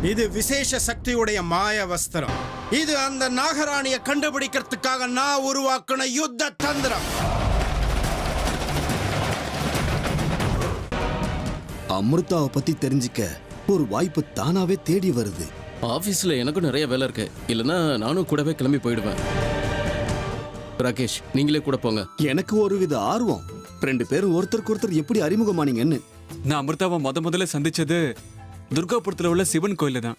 இது விசேஷ சக்தியுடைய மாய வஸ்திரம். இது அந்த நாகராணியை கண்டுபிடிக்கிறதுக்காக நான் உருவாக்குன யுத்த தந்திரம். அமிர்தாவை பத்தி தெரிஞ்சுக்க ஒரு வாய்ப்பு தானாவே தேடி வருது. ஆபீஸ்ல எனக்கும் நிறைய வேலை இருக்கு, இல்லைன்னா நானும் கூடவே கிளம்பி போயிடுவேன். ராகேஷ், நீங்களே கூட போங்க. எனக்கு ஒருவித ஆர்வம், 2 பேரும் ஒருத்தருக்கு ஒருத்தர் எப்படி அறிமுகமானீங்கன்னு. நான் அமிர்தாவை முதல்ல சந்திச்சது துர்காபுரத்துல உள்ள சிவன் கோயில தான்.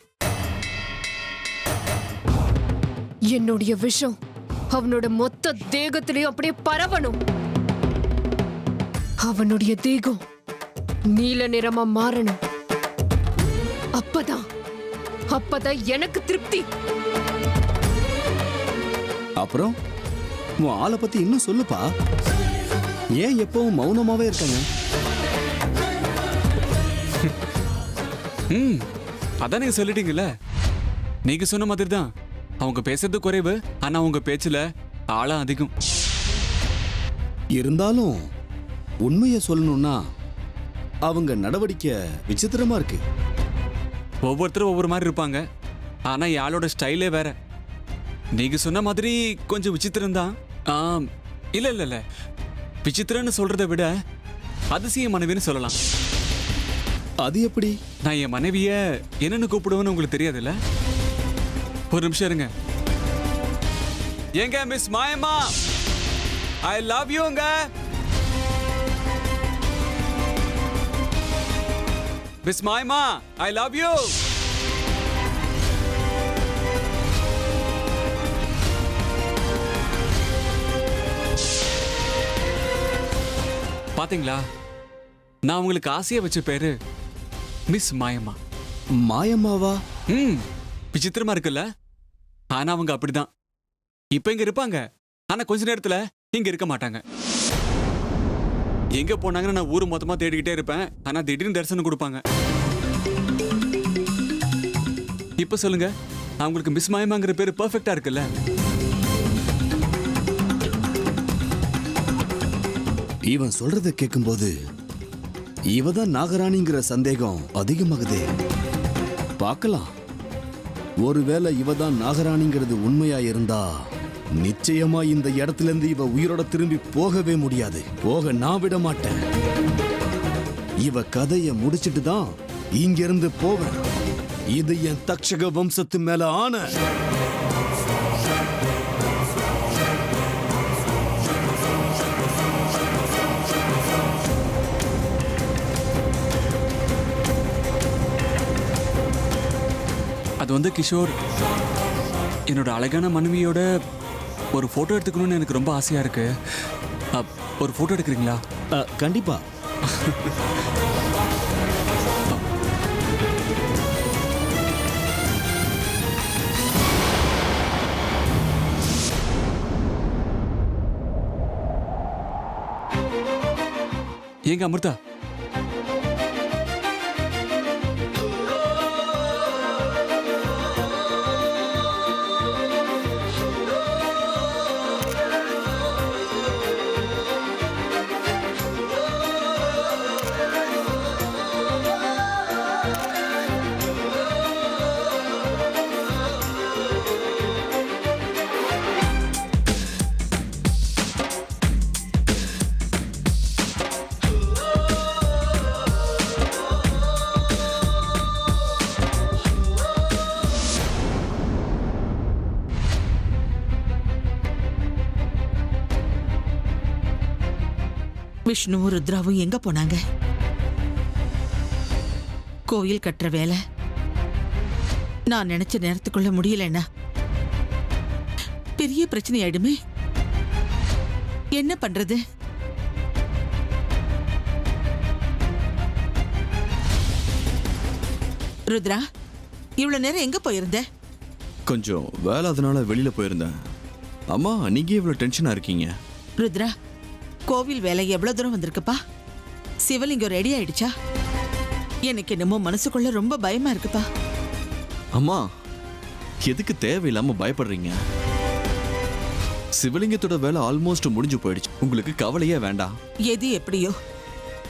என்னுடைய விஷம் அவனோட மொத்த தேகத்திலையும் அப்படியே பரவணும். அவனுடைய தேகம் நீல நிறமா மாறணும். அப்பதான் எனக்கு திருப்தி. அப்புறம் உன் ஆளை பத்தி இன்னும் சொல்லுப்பா. ஏன் எப்பவும் மௌனமாவே இருக்காங்க? அதான் நீங்க சொல்லிட்டீங்கல்ல. நீங்க சொன்ன மாதிரி தான், அவங்க பேசுறது குறைவு, ஆனா அவங்க பேச்சுல ஆழம் அதிகம். இருந்தாலும் உண்மையை சொல்லணும்னா அவங்க நடவடிக்கை விசித்திரமா இருக்கு. ஒவ்வொருத்தரும் ஒவ்வொரு மாதிரி இருப்பாங்க, ஆனா யாழோட ஸ்டைலே வேற. நீங்க சொன்ன மாதிரி கொஞ்சம் விசித்திரம் தான். இல்ல விசித்திரன்னு சொல்றதை விட அதிசய மனைவின்னு சொல்லலாம். அது எப்படி? நான் என் மனைவிய என்னன்னு கூப்பிடுவேன்னு உங்களுக்கு தெரியாதுல்ல? ஒரு நிமிஷம் இருங்க. ஏங்க மிஸ் மாயம்மா, ஐ லவ் யூங்க. Miss Mayamma, I love you. பாத்தீங்களா, நான் உங்களுக்கு ஆசையா வச்ச பேரு மிஸ் மாயம்மா. மாயம்மாவா? விசித்திரமா இருக்குல்ல? ஆனா அவங்க அப்படிதான். இப்ப இங்க இருப்பாங்க, ஆனா கொஞ்ச நேரத்துல இங்க இருக்க மாட்டாங்க. எங்க போனாங்கன்னு நான் ஊரு மொத்தமா தேடிக்கிட்டே இருப்பேன், ஆனா திடீர்னு தரிசனம் கொடுப்பாங்க. இப்ப சொல்லுங்க, அவங்களுக்கு மிஸ் மாயமாங்கிற பேரு பெர்ஃபெக்ட்டா இருக்குல்ல? இவன் சொல்றத கேட்கும்போது இவதான் நாகராணிங்கிற சந்தேகம் அதிகமாகுதே. பார்க்கலாம், ஒருவேளை இவதான் நாகராணிங்கிறது உண்மையா இருந்தா நிச்சயமா இந்த இடத்துல இருந்து இவ உயிரோட திரும்பி போகவே முடியாது. போக நான் விட மாட்டேன். இவ கதைய முடிச்சிட்டு தான் இங்கிருந்து போவேன். இது என் தக்ஷக வம்சத்து மேல ஆன. அது வந்து கிஷோர், என்னோட அழகான மனைவியோட ஒரு போட்டோ எடுத்துக்கணும்னு எனக்கு ரொம்ப ஆசையா இருக்கு. ஒரு போட்டோ எடுக்கிறீங்களா? கண்டிப்பா. ஏங்க அமிர்தா, விஷ்ணுவும் ருத்ராவும் எங்க போனாங்க? கோயில் கட்டுற வேலை நான் நினைச்ச நேரத்துக்குள்ள முடியலன்னா பெரிய பிரச்சனை ஆயிடுமே. என்ன பண்றது? ருத்ரா, இவ்வளவு நேரம் எங்க போயிருந்த? கொஞ்சம் வேலை, அதனால வெளியில போயிருந்தேன். அம்மா, நீங்க இவ்வளவு டென்ஷனா இருக்கீங்க? ருத்ரா, கோவில் வேலை எவ்வளவு தூரம் வந்திருக்குப்பா? சிவலிங்கம் ரெடி ஆயிடுச்சா? எனக்கு என்னமோ மனசுக்குள்ள ரொம்ப பயமா இருக்குப்பா. அம்மா, எதுக்கு தேவையில்லாம பயப்படுறீங்க? சிவலிங்கத்தோட வேலை ஆல்மோஸ்ட் முடிஞ்சு போயிடுச்சு. உங்களுக்கு கவலையே வேண்டாம். எது எப்படியோ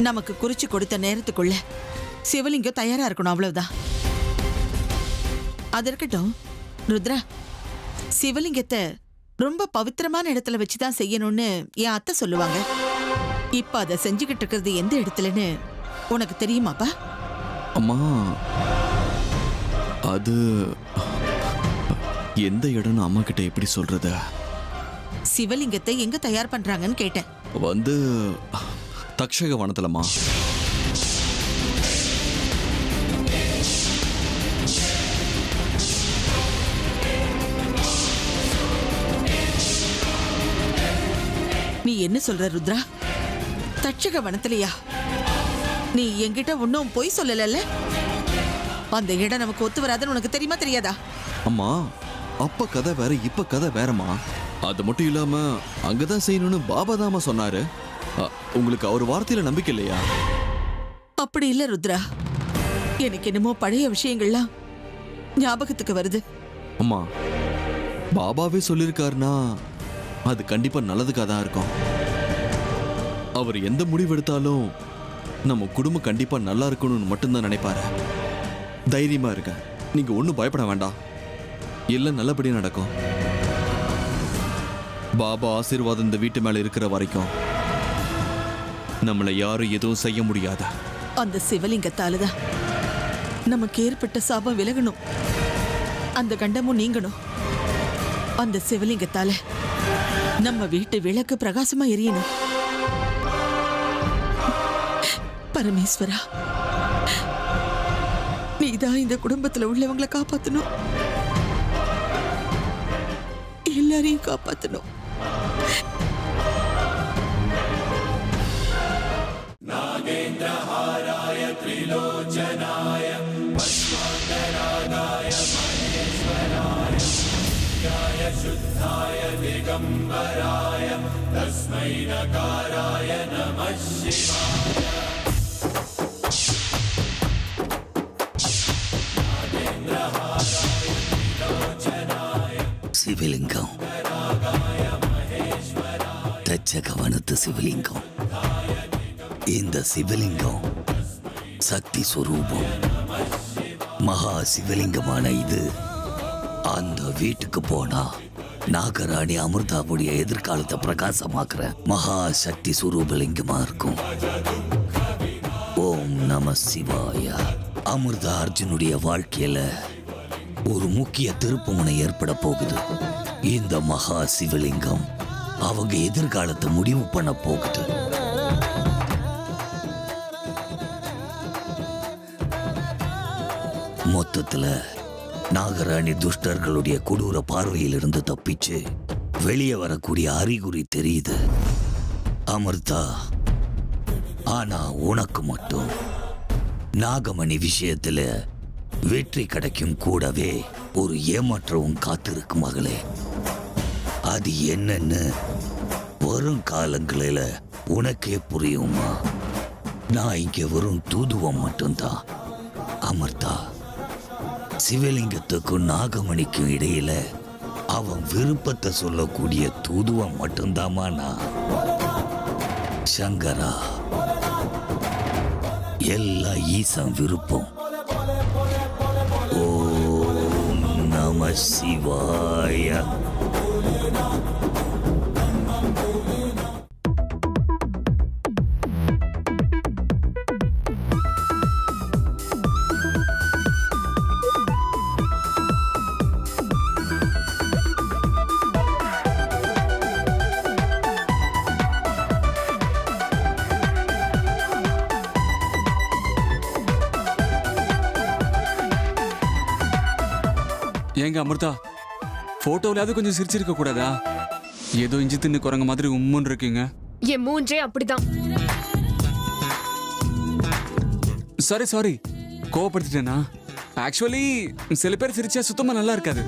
நமக்கு குறிச்சு கொடுத்த நேரத்துக்குள்ள சிவலிங்கம் தயாரா இருக்கணும், அவ்வளவுதான். அது இருக்கட்டும் ருத்ரா, சிவலிங்கத்தை ரொம்ப பவித்திரமான இடத்துல வச்சுதான் செய்யணும்னு என் அத்தை சொல்லுவாங்க. இப்ப அதை செஞ்சுக்கிட்டு இருக்கிறது எந்த இடத்துலன்னு உனக்கு தெரியுமாப்பா? அம்மா அது எந்த இடம்னு அம்மா கிட்ட எப்படி சொல்றது? சிவலிங்கத்தை எங்க தயார் பண்றாங்கன்னு கேட்டேன். வந்து தக்ஷக வனத்துலம்மா. நீ என்ன சொல்ற ருத்ரா? தட்சக வனத்திலையா? நீ என்கிட்ட ஒன்னும் பொய் சொல்லல. அந்த இடம் நமக்கு ஒத்து வராதுன்னு உனக்கு தெரியுமா தெரியாதா? அம்மா அப்ப கதை வேற, இப்ப கதை வேறம்மா. அது மட்டும் இல்லாம அங்கதான் செய்யணும்னு பாபா தாமா சொன்னாரு. உங்களுக்கு அவர் வார்த்தையில நம்பிக்கை இல்லையா? அப்படி இல்ல ருத்ரா, எனக்கு என்னமோ பழைய விஷயங்கள்லாம் ஞாபகத்துக்கு வருது. அம்மா பாபாவே சொல்லியிருக்காருன்னா அது கண்டிப்பா நல்லதுக்காக தான் இருக்கும். அவர் எந்த முடிவு எடுத்தாலும் நம்ம குடும்பம் கண்டிப்பா நல்லா இருக்கணும்னு மட்டும்தான் நினைப்பாரு. தைரியமா இருக்க, நீங்க ஒன்றும் பயப்பட வேண்டாம். எல்லாம் நல்லபடியா நடக்கும். பாபா ஆசீர்வாதம் இந்த வீட்டு மேல இருக்கிற வரைக்கும் நம்மளை யாரும் எதுவும் செய்ய முடியாத. அந்த சிவலிங்கத்தாலதான் நமக்கு ஏற்பட்ட சாபம் விலகணும், அந்த கண்டமும் நீங்கணும். அந்த சிவலிங்கத்தால நம்ம வீட்டு விளக்கு பிரகாசமா எரியணும். பரமேஸ்வரா, நீதான் இந்த குடும்பத்துல உள்ளவங்களை காப்பாத்தணும், எல்லாரையும் காப்பாத்தணும். நாகேந்திரஹாராய த்ரிலோச்சனாய பஸ்மாந்தராகாய மகேஸ்வராய நித்யாய சுத்தாய திகம்பராய தஸ்மை நகாராய நமः சிவாய. சிவலிங்கம், தச்சகவனத்து சிவலிங்கம். இந்த சிவலிங்கம் சக்தி ஸ்வரூபம். மகா சிவலிங்கமான இது அந்த வீட்டுக்கு போனா நாகராணி அமிர்தாவுடைய எதிர்காலத்தை பிரகாசமாக்குற மகா சக்தி ஸ்வரூபலிங்கமா இருக்கும். ஓம் நம சிவாய. அமிர்தா அர்ஜுனுடைய வாழ்க்கையில ஒரு முக்கிய திருப்புமுனை ஏற்பட போகுது. இந்த மகா சிவலிங்கம் அவங்க எதிர்காலத்தை முடிவு பண்ண போகுது. மொத்தத்துல நாகராணி துஷ்டர்களுடைய கொடூர பார்வையிலிருந்து தப்பிச்சு வெளியே வரக்கூடிய அறிகுறி தெரியுது. அமிர்தா, ஆனா உனக்கு மட்டும் நாகமணி விஷயத்துல வெற்றி கிடைக்கும், கூடவே ஒரு ஏமாற்றவும் காத்திருக்கு மகளே. அது என்னன்னு வரும் காலங்களில் உனக்கே புரியுமா? நான் இங்க வரும் தூதுவம் மட்டும்தான். அமிர்தா, சிவலிங்கத்துக்கும் நாகமணிக்கும் இடையில அவன் விருப்பத்தை சொல்லக்கூடிய தூதுவம் மட்டும்தாமா நான். சங்கரா, எல்லாம் ஈசன் விருப்பம். ஓம் நம சிவாய. ஏங்க அமிர்தா, போட்டோவிலாவது கொஞ்சம் சிரிச்சிருக்க கூடாதா? ஏதோ இஞ்சி தின்னு குரங்க மாதிரி உம்முன்னு இருக்கீங்க. என் மூஞ்சே அப்படிதான். சாரி கோவப்படுத்திட்டேனா? ஆக்சுவலி சில பேர் சிரிச்சா சுத்தமா நல்லா இருக்காது.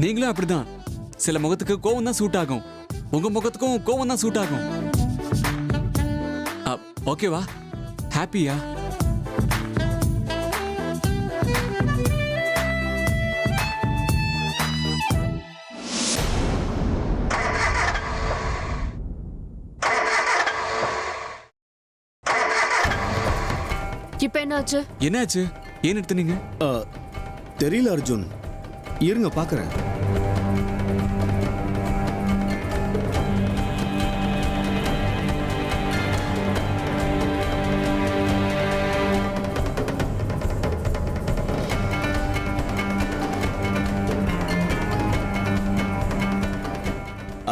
நீங்களும் அப்படிதான். சில முகத்துக்கு கோவம் தான் சூட் ஆகும், உங்க முகத்துக்கும் கோவம் தான் சூட் ஆகும். ஓகேவா? ஹாப்பியா? இப்ப என்னாச்சு? என்னாச்சு? ஏன் எடுத்துனீங்க? தெரியல அர்ஜுன், இருங்க பார்க்கறேன்.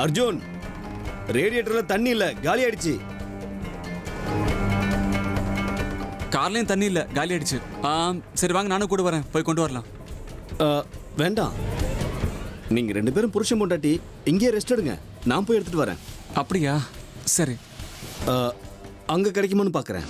அர்ஜுன், ரேடியேட்டர்ல தண்ணி இல்ல, காலி ஆயிடுச்சு. கார்லயும் தண்ணி இல்ல, காலி ஆயிடுச்சு. சரி வாங்க, நானும் கூட வரேன், போய் கொண்டு வரலாம். வேண்டாம், நீங்க 2 பேரும் புருஷன் பொண்டாட்டி இங்கேயே ரெஸ்ட் எடுங்க, நான் போய் எடுத்துட்டு வரேன். அப்படியா? சரி. அங்க கிடைக்குமான்னு பார்க்கறேன்.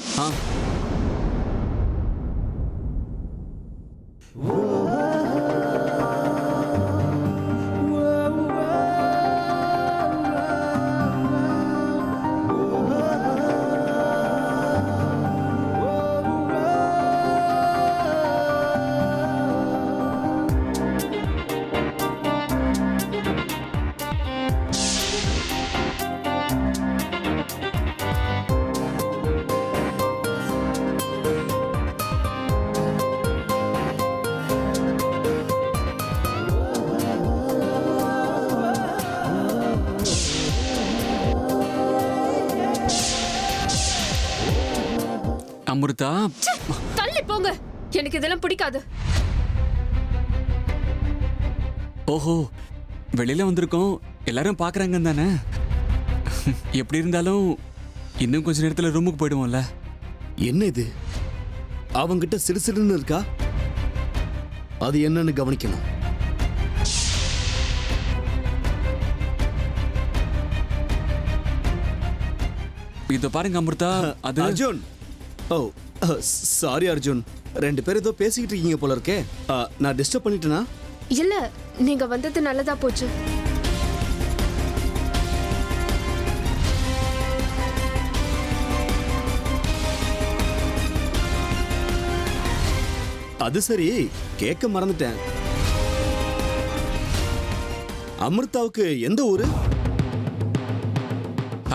அமிர்தா, தள்ளி போங்க, எனக்கு இதெல்லாம் பிடிக்காது. ஓஹோ, வெளியில வந்திருக்கோம், எல்லாரும் பாக்குறாங்க தானே. எப்படி இருந்தாலும் இன்னும் கொஞ்ச நேரத்துல ரூமுக்கு போயிடுவோம்ல. என்ன இது, அவங்கிட்ட சிறுசிறுன்னு இருக்கா? அது என்னன்னு கவனிக்கணும். இத பாருங்க அமிர்தா, அது அர்ஜுன். ஓ சாரி அர்ஜுன், 2 பேரும் ஏதோ பேசிக்கிட்டு இருக்கீங்க போல இருக்கே. நான் டிஸ்டர்ப் பண்ணிட்டேனா? இல்ல, நீங்க வந்தது நல்லதா போச்சு. அது சரி, கேட்க மறந்துட்டேன். அமிர்தாவுக்கு எந்த ஊரு?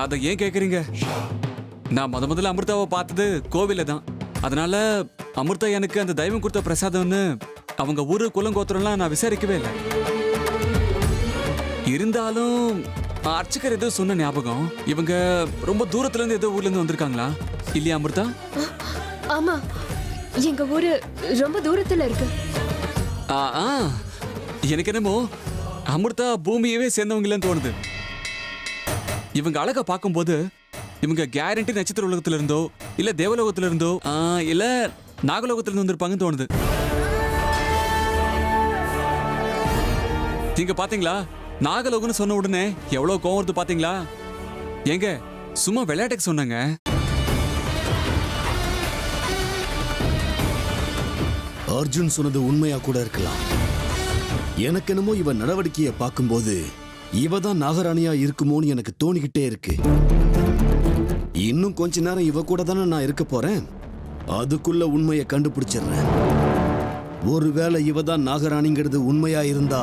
அதை ஏன் கேக்குறீங்க? நான் முதல்ல அமிர்தாவை பார்த்தது கோவில தான். அதனால அமிர்தா எனக்கு அந்த தெய்வம் கொடுத்த பிரசாதம்னு அவங்க ஊரு குலங்கோத்திரம்லாம் நான் விசாரிக்கவே இல்லை. இருந்தாலும் அர்ச்சகர் ஏதோ சொன்ன ஞாபகம், இவங்க ரொம்ப தூரத்துல இருந்து ஏதோ ஊர்ல இருந்து வந்திருக்காங்களா இல்லையா அமிர்தா? ஆமா, எங்க ஊரு ரொம்ப தூரத்துல இருக்கு. எனக்கு என்னமோ அமிர்தா பூமியவே சேர்ந்தவங்களன்னு தோணுது. இவங்க அழகா பார்க்கும்போது இவங்க கேரண்டி நட்சத்திர உலகத்துல இருந்தோ இல்ல தேவலோகத்துல இருந்தோ இல்ல நாகலோகத்துல இருந்து வந்திருப்பாங்கன்னு தோணுது. நீங்க பாத்தீங்களா, நாகலோகம்னு சொன்ன உடனே எவ்வளவு கோவம் வருது பாத்தீங்களா? ஏங்க சும்மா விளையாட்டுக்கு சொன்னாங்க. அர்ஜுன் சொன்னது உண்மையா கூட இருக்கலாம். எனக்கு என்னமோ இவ நடவடிக்கையை பார்க்கும்போது இவ தான் நாகராணியா இருக்குமோன்னு எனக்கு தோணிக்கிட்டே இருக்கு. இன்னும் கொஞ்ச நேரம் இவ கூட தானே நான் இருக்க போறேன், அதுக்குள்ள உண்மையை கண்டுபிடிச்சிடுறேன். ஒருவேளை இவ தான் நாகராணிங்கிறது உண்மையா இருந்தா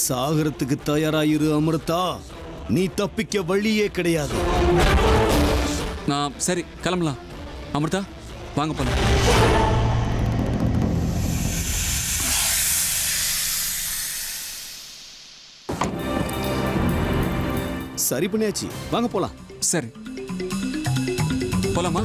சாகரத்துக்கு தயாராயிரு அமிர்தா, நீ தப்பிக்க வழியே கிடையாது. சரி கிளம்பலாம். அமிர்தா வாங்க போலாம். சரி பண்ணியாச்சு, வாங்க போலாம். சரி போலாமா?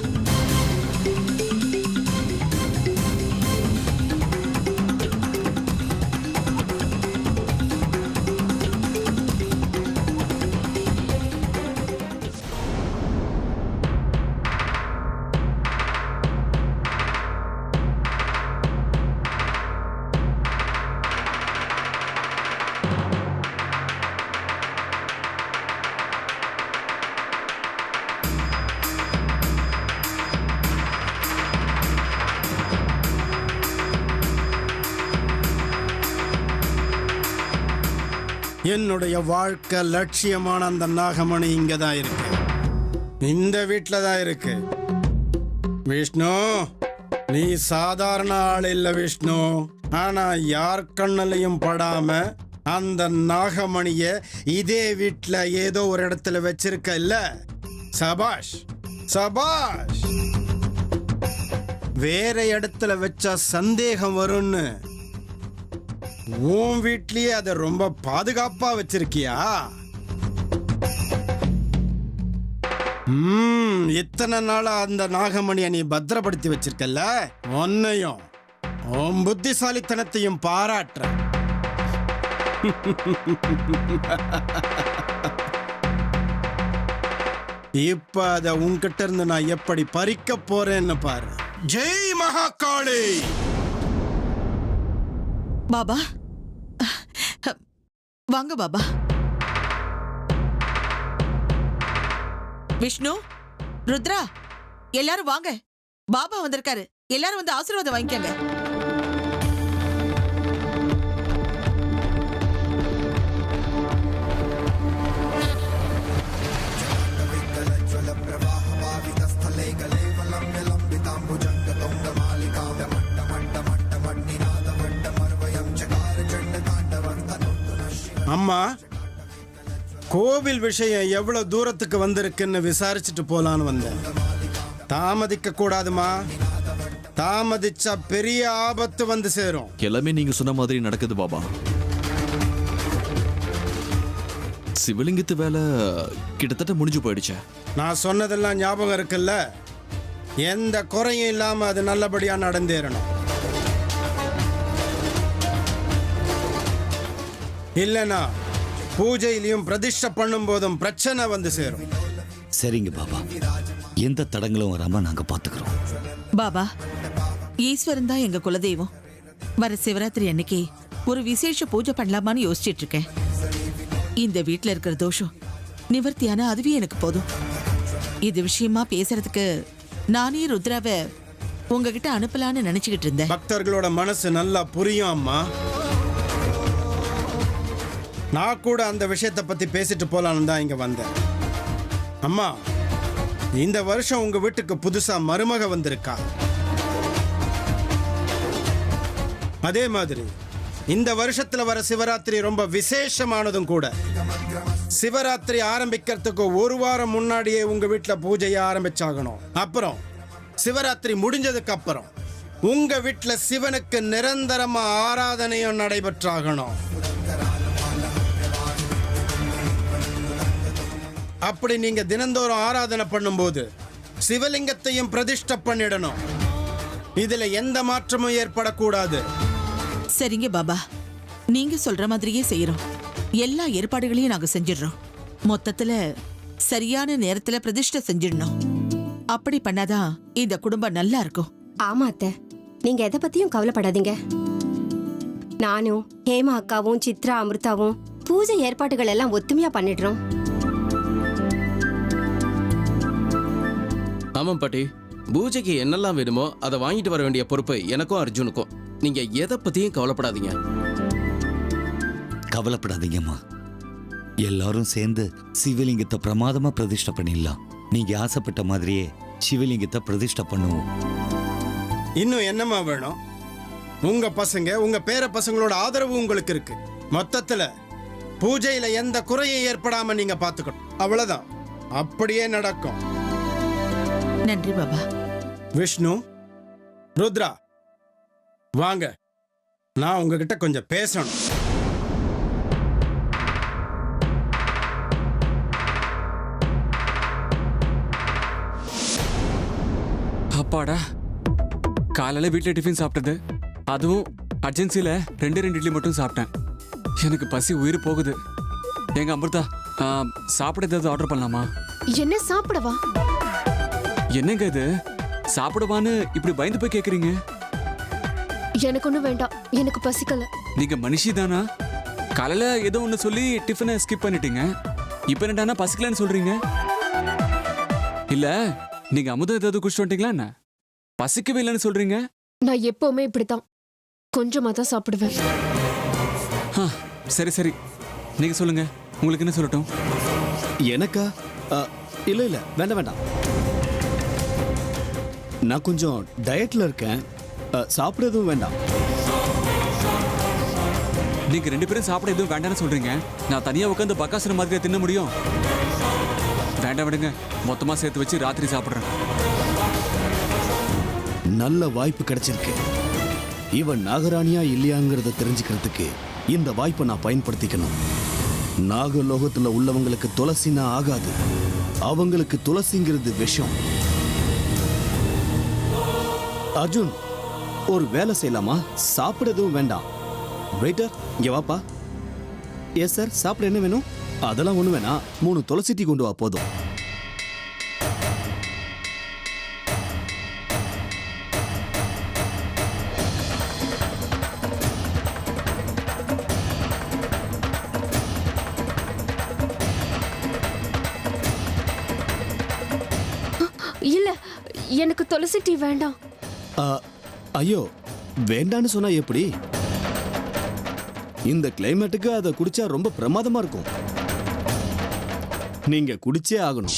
என்னுடைய வாழ்க்கை லட்சியமான அந்த நாகமணி இங்க தான் இருக்கு, இந்த வீட்டில் தான் இருக்கு. விஷ்ணு, நீ சாதாரண ஆள் இல்ல விஷ்ணு. ஆனா யார் கண்ணிலையும் படாம அந்த நாகமணிய இதே வீட்டில் ஏதோ ஒரு இடத்துல வச்சிருக்க இல்ல. சபாஷ் சபாஷ். வேற இடத்துல இடத்துல வச்சா சந்தேகம் வரும்னு உன் வீட்லயே அதை ரொம்ப பாதுகாப்பா வச்சிருக்கியா? இத்தனை நாளா அந்த நாகமணியை நீ பத்திரப்படுத்தி வச்சிருக்கல, உன்னையும் உன் புத்திசாலித்தனத்தையும் பாராட்டுற. இப்ப அத உன்கிட்ட இருந்து நான் எப்படி பறிக்க போறேன்னு பாரு. ஜெய் மகாகாளி. பாபா வாங்க பாபா. விஷ்ணு, ருத்ரா, எல்லாரும் வாங்க. பாபா வந்திருக்காரு. எல்லாரும் வந்து ஆசீர்வாதம் வாங்கிக்கங்க. அம்மா, கோவில் விஷயம் எவ்வளவு தூரத்துக்கு வந்திருக்குன்னு விசாரிச்சுட்டு போலான்னு வந்தேன். தாமதிக்க கூடாதுமா. தாமதிச்சா பெரிய ஆபத்து வந்து சேரும். எல்லாமே நீங்க சொன்ன மாதிரி நடக்குது பாபா. சிவலிங்கத்து வேலை கிட்டத்தட்ட முடிஞ்சு போயிடுச்சு. நான் சொன்னதெல்லாம் ஞாபகம் இருக்குல்ல? எந்த குறையும் இல்லாம அது நல்லபடியா நடந்தேறணும். இல்லனா பூஜையிலையும் பிரதிஷ்டை பண்ணும் போதும் பிரச்சனை வந்து சேரும். சரிங்க பாபா, எந்த தடங்களும் வராம நாங்க பாத்துக்கிறோம். பாபா, ஈஸ்வரன் தான் எங்க குலதெய்வம். வர சிவராத்திரி அன்னைக்கு ஒரு விசேஷ பூஜை பண்ணலாமான்னு யோசிச்சிட்டு இருக்கேன். இந்த வீட்ல இருக்கிற தோஷம் நிவர்த்தியான அதுவே எனக்கு போதும். இது விஷயமா பேசுறதுக்கு நானே ருத்ராவை உங்ககிட்ட அனுப்பலான்னு நினைச்சுக்கிட்டு இருந்தேன். பக்தர்களோட மனசு நல்லா புரியும் அம்மா. நான் கூட அந்த விஷயத்தை பத்தி பேசிட்டு போலான்னு தான் இங்க வந்தேன். அம்மா, இந்த வருஷம் உங்க வீட்டுக்கு புதுசா மருமக வந்திருக்கா. அதே மாதிரி இந்த வருஷத்துல வர சிவராத்திரி ரொம்ப விசேஷமானதும் கூட. சிவராத்திரி ஆரம்பிக்கிறதுக்கு ஒரு வாரம் முன்னாடியே உங்க வீட்டுல பூஜையை ஆரம்பிச்சாகணும். அப்புறம் சிவராத்திரி முடிஞ்சதுக்கு அப்புறம் உங்க வீட்டுல சிவனுக்கு நிரந்தரமா ஆராதனையும் நடைபெற்றாகணும். அப்படி நீங்க தினந்தோறும் ஆராதனை பண்ணும்போது சிவலிங்கத்தையும் பிரதிஷ்டை பண்ணிடணும். இதுல எந்த மாற்றமும் ஏற்படக்கூடாது. சரிங்க பாபா, நீங்க சொல்ற மாதிரியே செய்யறோம். எல்லா ஏற்பாடுகளையும் நாங்க செஞ்சிடறோம். மொத்தத்துல சரியான நேரத்துல பிரதிஷ்டை செஞ்சிடணும். அப்படி பண்ணாதான் இந்த குடும்பம் நல்லா இருக்கும். ஆமா அத்தை, நீங்க எதை பத்தியும் கவலைப்படாதீங்க. நானும் ஹேமா அக்காவும் சித்ரா அமிர்தாவும் பூஜை ஏற்பாடுகள் எல்லாம் ஒத்துமையா பண்ணிடுறோம். ஆமாம் பாட்டி, பூஜைக்கு என்னெல்லாம் வேணுமோ அதை வாங்கிட்டு வர வேண்டிய பொறுப்பு எனக்கும் அர்ஜுனுக்கும். நீங்க எதை பத்தியும் கவலைப்படாதீங்க. கவலைப்படாதீங்கம்மா, எல்லாரும் சேர்ந்து சிவலிங்கத்தை பிரமாதமா பிரதிஷ்டை பண்ணிடலாம். நீங்க ஆசைப்பட்ட மாதிரியே சிவலிங்கத்தை பிரதிஷ்டை பண்ணுவோம். இன்னும் என்னமா வேணும்? உங்க பசங்க, உங்க பேர பசங்களோட ஆதரவு உங்களுக்கு இருக்கு. மொத்தத்துல பூஜையில எந்த குறையும் ஏற்படாம நீங்க பாத்துக்கணும். அவ்வளவுதான். அப்படியே நடக்கும். நன்றி பாபா. விஷ்ணு, ருத்ரா, வாங்க, நான் உங்ககிட்ட கொஞ்சம் பேசணும். அப்பாடா, காலையில வீட்டில் டிஃபன் சாப்பிட்டது, அதுவும் அர்ஜென்சியில் 2 இட்லி மட்டும் சாப்பிட்டேன். எனக்கு பசி உயிர் போகுது. எங்க அமிர்தா, சாப்பிட ஏதாவது ஆர்டர் பண்ணலாமா? என்ன சாப்பிடவா? என்னங்க இது, சாப்பிடுவான்னு இப்படி பயந்து போய் கேக்குறீங்க? எனக்கு ஒண்ணும் வேண்டாம், எனக்கு பசிக்கல. நீங்க மனுஷி தானா? காலையில ஏதோ ஒன்று சொல்லி டிஃபனை ஸ்கிப் பண்ணிட்டீங்க. இப்போ என்னடானா பசிக்கலன்னு சொல்றீங்க? இல்ல நீங்க அமுதம் ஏதாவது குடிச்சிட்டு வந்துட்டீங்களா என்ன? பசிக்கவே இல்லைன்னு சொல்றீங்க. நான் எப்பவுமே இப்படித்தான், கொஞ்சமா தான் சாப்பிடுவேன். சரி சரி, நீங்க சொல்லுங்க, உங்களுக்கு என்ன சொல்லட்டும்? எனக்கா? இல்ல இல்ல, வேண்டாம் வேண்டாம். நான் கொஞ்சம் டயட்ல இருக்கேன். சாப்பிடறதும் வேண்டாம். நீங்க 2 பேரும் சாப்பிட எதுவும் வேண்டாம்னு சொல்றீங்க. நான் தனியா உட்காந்து பக்காசுர மாதிரியா தின்ன முடியும்? வேண்டாம் விடுங்க, மொத்தமா சேர்த்து வச்சு ராத்திரி சாப்பிடுறேன். நல்ல வாய்ப்பு கிடைச்சிருக்கு. இவன் நாகராணியா இல்லையாங்கிறத தெரிஞ்சுக்கிறதுக்கு இந்த வாய்ப்பை நான் பயன்படுத்திக்கணும். நாகலோகத்துல உள்ளவங்களுக்கு துளசினா ஆகாது, அவங்களுக்கு துளசிங்கிறது விஷம். அர்ஜுன், ஒரு வேலை செய்யலாமா? சாப்பிட எதுவும் வேண்டாம். வெயிட்டர், இங்க வாப்பா. எஸ் சார், சாப்பிட என்ன வேணும்? அதெல்லாம் ஒண்ணு வேணாம், 3 துளசி டீ கொண்டு வா போதும். இல்ல எனக்கு துளசி டீ வேண்டாம். ஆ, ஐயோ, வேண்டான்னு சொன்னா எப்படி? இந்த கிளைமேட்டுக்கு அதை குடிச்சா ரொம்ப பிரமாதமா இருக்கும். நீங்க குடிச்சே ஆகணும்.